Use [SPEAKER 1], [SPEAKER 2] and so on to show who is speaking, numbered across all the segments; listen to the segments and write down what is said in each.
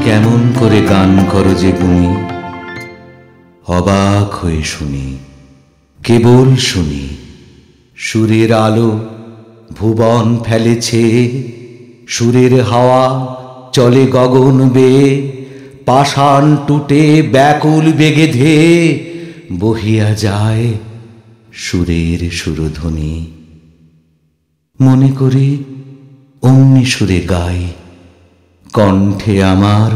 [SPEAKER 1] কেমন করে গান করো যে গুণী, অবাক হয়ে শুনি, কেবল শুনি। সুরের আলো ভুবন ফেলেছে, সুরের হাওয়া চলে গগন বেয়ে, পাষাণ টুটে ব্যাকুল বেগে ধেয়ে বহিয়া যায় সুরের সুরধ্বনি। মনে করি অমনি সুরে গাই, কণ্ঠে আমার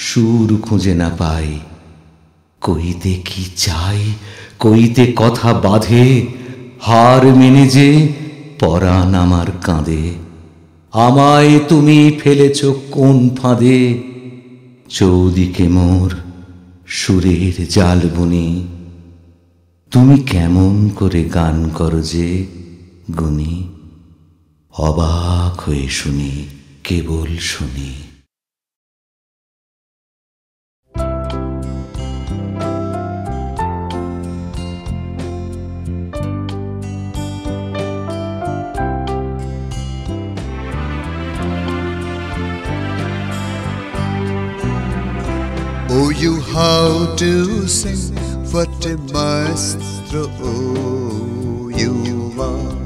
[SPEAKER 1] সুর খুঁজে না পাই। কইতে কি চাই, কইতে কথা বাঁধে, হার মেনে যে পরাণ আমার কাঁদে। আমায় তুমি ফেলেছ কোন ফাঁদে, চৌদিকে মোর সুরের জাল বুনি। তুমি কেমন করে গান করো যে গুণী, অবাক হয়ে শুনি, কেবল শুনি।
[SPEAKER 2] Oh, you how to sing, what a maestro you are.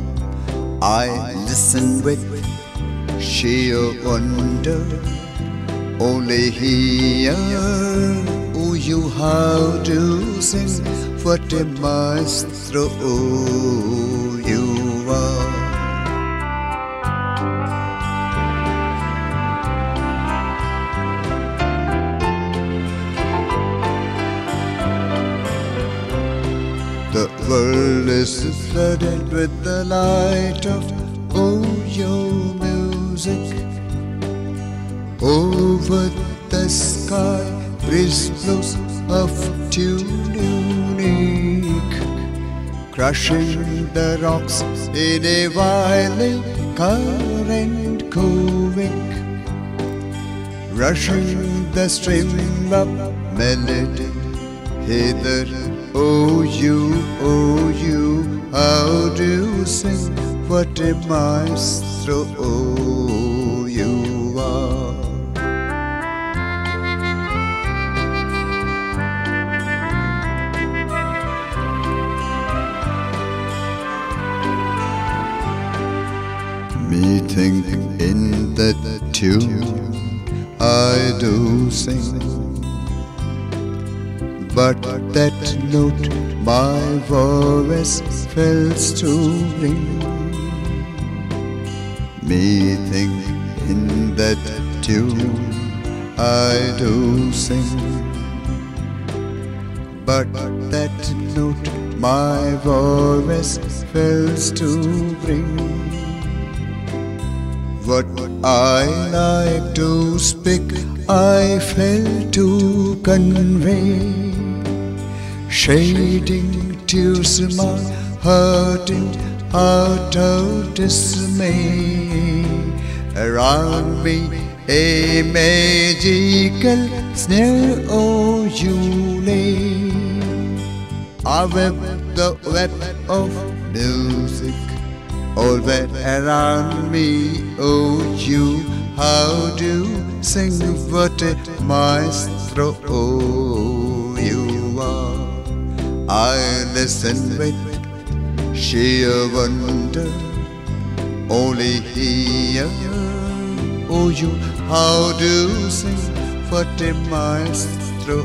[SPEAKER 2] I listen with sheer wonder, only here. Oh, you how to sing, what a maestro you are. The world is flooded with the light of your music. Over the sky breeze blows of tune unique, crushing the rocks in a violent current coving, rushing the stream of melody hither. Oh you, how do you sing, what a maestro you are. Me think in that tune I do sing, but that note my voice fails to ring. Me think in that tune I do sing, but that note my voice fails to bring. What I like to speak I fail to convey, shading tears in my hurting heart of dismay. Around me a magical snare, oh you lay. I web the web of music all that around me. Oh you, how do sing, what a maestro you are. I listen with sheer wonder, only here. Oh you, how do sing, what a maestro